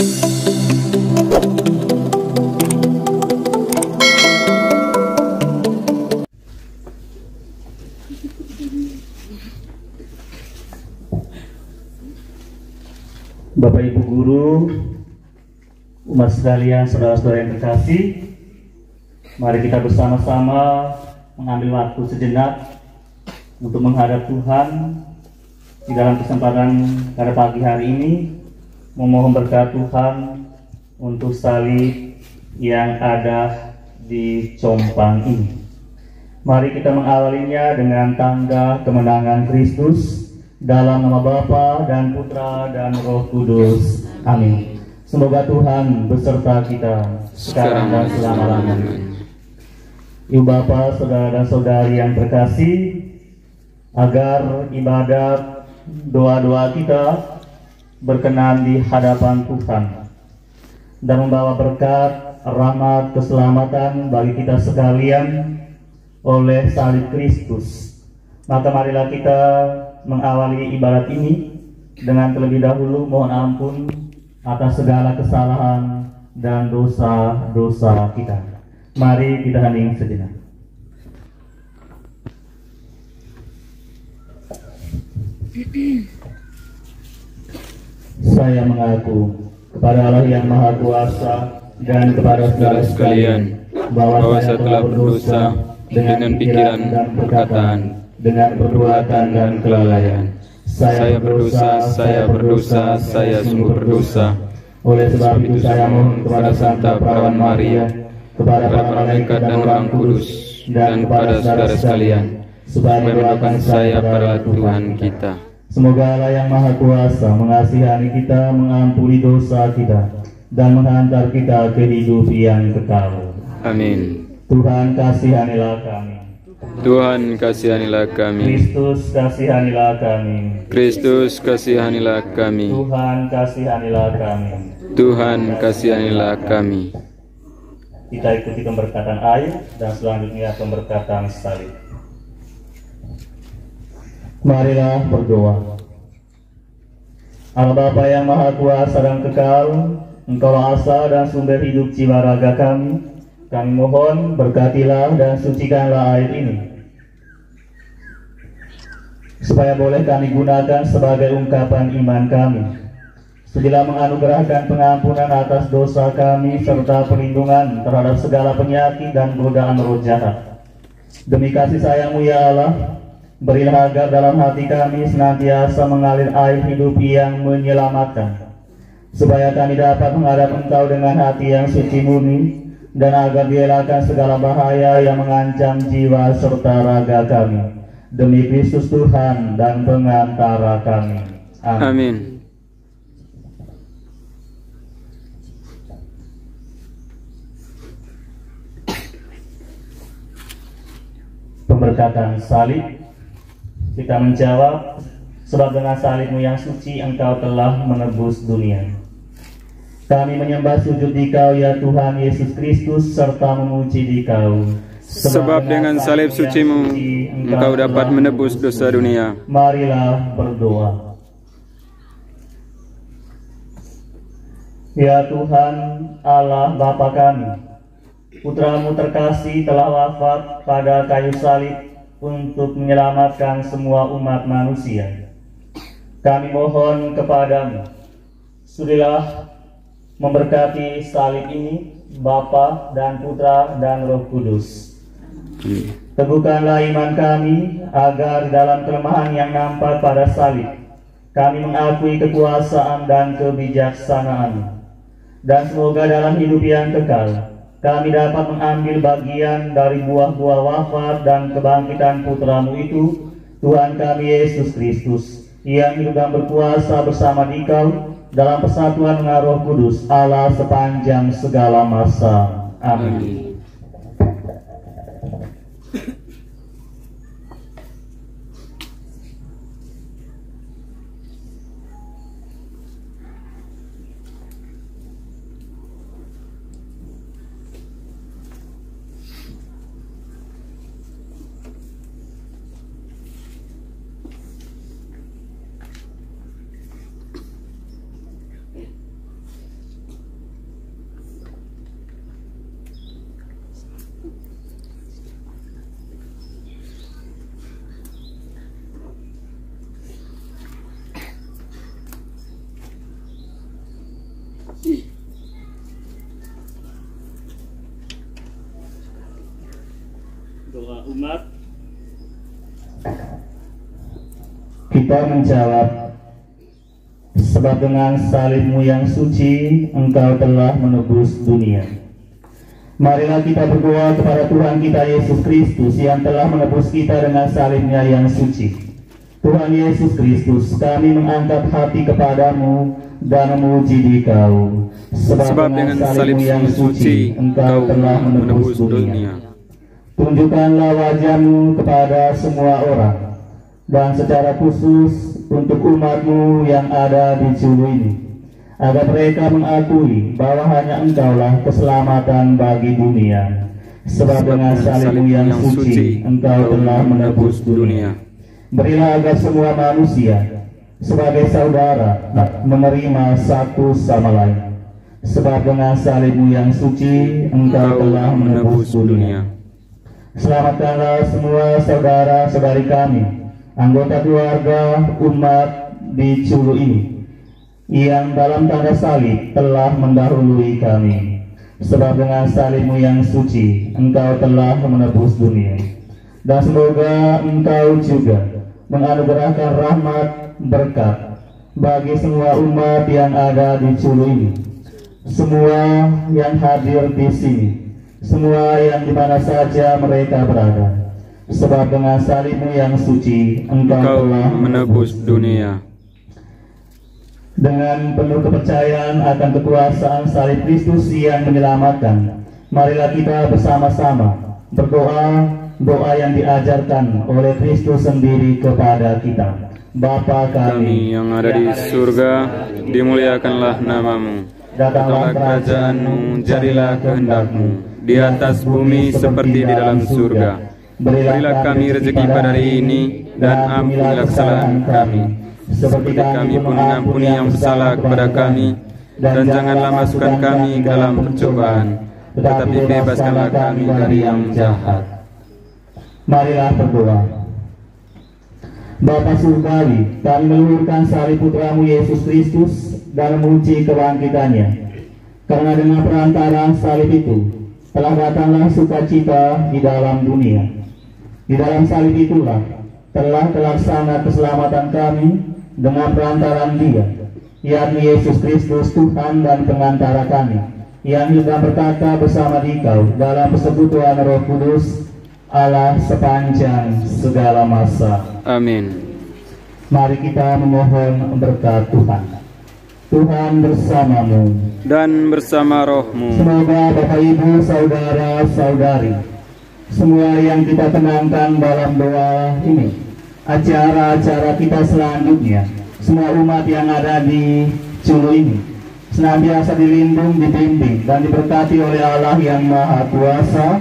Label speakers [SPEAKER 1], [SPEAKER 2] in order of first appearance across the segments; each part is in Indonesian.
[SPEAKER 1] Bapak Ibu Guru, umat sekalian, saudara-saudara yang terkasih, mari kita bersama-sama mengambil waktu sejenak untuk menghadap Tuhan di dalam kesempatan pada pagi hari ini, memohon berkat Tuhan untuk salib yang ada di compang ini. Mari kita mengawalinya dengan tanda kemenangan Kristus. Dalam nama Bapa dan Putra dan Roh Kudus. Amin. Semoga Tuhan beserta kita sekarang dan selama-lamanya. Ibu Bapak, saudara dan saudari yang terkasih, agar ibadat doa-doa kita berkenan di hadapan Tuhan dan membawa berkat, rahmat, keselamatan bagi kita sekalian oleh salib Kristus, maka marilah kita mengawali ibadat ini dengan terlebih dahulu mohon ampun atas segala kesalahan dan dosa-dosa kita. Mari kita hening sejenak. Saya mengaku kepada Allah yang Maha Kuasa dan kepada saudara sekalian bahwa saya telah berdosa dengan pikiran dan perkataan, dengan perbuatan dan kelalaian. Saya berdosa, saya sungguh berdosa. Oleh sebab itu saya mohon kepada Santa Perawan Maria, kepada para malaikat dan orang kudus, dan kepada saudara sekalian, supaya mendoakan saya pada Tuhan kita. Semoga Allah yang Maha Kuasa mengasihani kita, mengampuni dosa kita, dan menghantar kita ke hidup yang kekal.
[SPEAKER 2] Amin.
[SPEAKER 1] Tuhan kasihanilah kami.
[SPEAKER 2] Tuhan kasihanilah kami.
[SPEAKER 1] Kristus kasihanilah kami.
[SPEAKER 2] Kristus kasihanilah kami.
[SPEAKER 1] Tuhan kasihanilah kami.
[SPEAKER 2] Tuhan kasihanilah kami.
[SPEAKER 1] Kita ikuti pemberkatan air dan selanjutnya pemberkatan salib. Marilah berdoa. Allah Bapa yang Maha Kuasa dan Kekal, Engkaulah asal dan sumber hidup jiwa raga kami. Kami mohon berkatilah dan sucikanlah air ini, supaya boleh kami gunakan sebagai ungkapan iman kami. Sudilah menganugerahkan pengampunan atas dosa kami serta perlindungan terhadap segala penyakit dan godaan roh jahat. Demi kasih sayang-Mu ya Allah, berilah agar dalam hati kami senantiasa mengalir air hidup yang menyelamatkan, supaya kami dapat menghadap Engkau dengan hati yang suci murni, dan agar dielakkan segala bahaya yang mengancam jiwa serta raga kami. Demi Kristus Tuhan dan pengantara kami. Amin.
[SPEAKER 2] Amin.
[SPEAKER 1] Pemberkatan salib. Kita menjawab, sebab dengan salib-Mu yang suci Engkau telah menebus dunia. Kami menyembah sujud di Kau ya Tuhan Yesus Kristus, serta memuji di Kau.
[SPEAKER 2] Sebab dengan salib suci-Mu Engkau dapat menebus dosa dunia.
[SPEAKER 1] Marilah berdoa. Ya Tuhan Allah Bapa kami, Putra-Mu terkasih telah wafat pada kayu salib untuk menyelamatkan semua umat manusia. Kami mohon kepadamu, sudilah memberkati salib ini, Bapa dan Putra dan Roh Kudus. Teguhkanlah iman kami, agar dalam kelemahan yang nampak pada salib, kami mengakui kekuasaan dan kebijaksanaan. Dan semoga dalam hidup yang kekal, kami dapat mengambil bagian dari buah-buah wafat dan kebangkitan Putra-Mu itu, Tuhan kami Yesus Kristus, yang hidup dan berkuasa bersama di Kau, dalam persatuan dengan Roh Kudus Allah sepanjang segala masa. Amin. semua umat. Kita menjawab, sebab dengan salibmu yang suci, engkau telah menebus dunia. Marilah kita berdoa kepada Tuhan kita Yesus Kristus yang telah menebus kita dengan salibnya yang suci. Tuhan Yesus Kristus, kami mengangkat hati kepadamu dan memuji Dikau, sebab dengan salibmu yang suci, engkau telah menebus dunia. Tunjukkanlah wajah-Mu kepada semua orang, dan secara khusus untuk umat-Mu yang ada di Julu ini, agar mereka mengakui bahwa hanya Engkaulah keselamatan bagi dunia. Sebab dengan salibmu yang suci, Engkau telah menebus dunia. Berilah agar semua manusia sebagai saudara menerima satu sama lain. Sebab dengan salibmu yang suci, Engkau telah menebus dunia. Selamatkanlah semua saudara-saudari kami, anggota keluarga umat di Julu ini, yang dalam tanda salib telah mendahului kami. Sebab dengan salibmu yang suci, Engkau telah menebus dunia. Dan semoga Engkau juga menganugerahkan rahmat berkat bagi semua umat yang ada di Julu ini, semua yang hadir di sini, semua yang di mana saja mereka berada. Sebab dengan salibmu yang suci, Engkau telah menebus dunia. Dengan penuh kepercayaan akan kekuasaan salib Kristus yang menyelamatkan, marilah kita bersama-sama berdoa doa yang diajarkan oleh Kristus sendiri kepada kita. Bapa kami
[SPEAKER 2] yang ada di surga, dimuliakanlah namamu. Datanglah kerajaan-Mu, jadilah kehendak-Mu di atas bumi seperti di dalam surga. Berilah kami rezeki pada hari ini, dan ampunilah kesalahan kami, seperti kami pun mengampuni yang bersalah kepada kami. Dan janganlah masukkan kami ke dalam percobaan, tetapi bebaskanlah kami dari yang jahat.
[SPEAKER 1] Marilah berdoa. Bapa surgawi, kami meluhurkan salib Putramu Yesus Kristus dan memuji kebangkitannya. Karena dengan perantaraan salib itu telah datanglah sukacita di dalam dunia. Di dalam salib itulah telah terlaksana keselamatan kami dengan perantaraan Dia, yakni Yesus Kristus, Tuhan dan pengantara kami, yang hidup berkata bersama Dikau dalam persekutuan Roh Kudus, Allah sepanjang segala masa.
[SPEAKER 2] Amin.
[SPEAKER 1] Mari kita memohon berkat Tuhan. Tuhan bersamamu
[SPEAKER 2] dan bersama rohmu.
[SPEAKER 1] Semoga Bapak Ibu, saudara-saudari, semua yang kita tenangkan dalam doa ini, acara-acara kita selanjutnya, semua umat yang ada di Julu ini senantiasa dilindung, dibimbing, dan diberkati oleh Allah yang Maha Kuasa,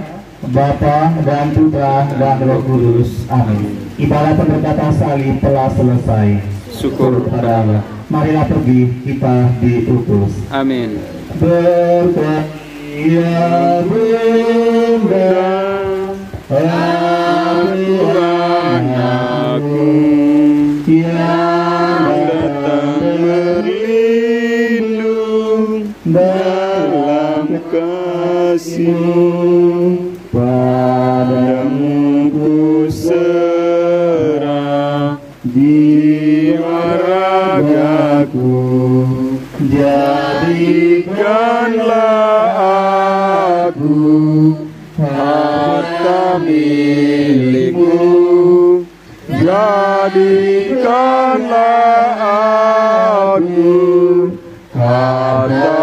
[SPEAKER 1] Bapa dan Putra dan Roh Kudus. Amin. Ibadah pemberkatan salib telah selesai.
[SPEAKER 2] Syukur kepada Allah.
[SPEAKER 1] Marilah pergi, kita diutus.
[SPEAKER 2] Amin.
[SPEAKER 1] Berkat ya Bunda, Tuhan aku yang datang berlindung dalam kasih-Mu. Padamu ku serah jiwa ragaku, jadikanlah aku harta milik-Mu, jadikanlah aku harta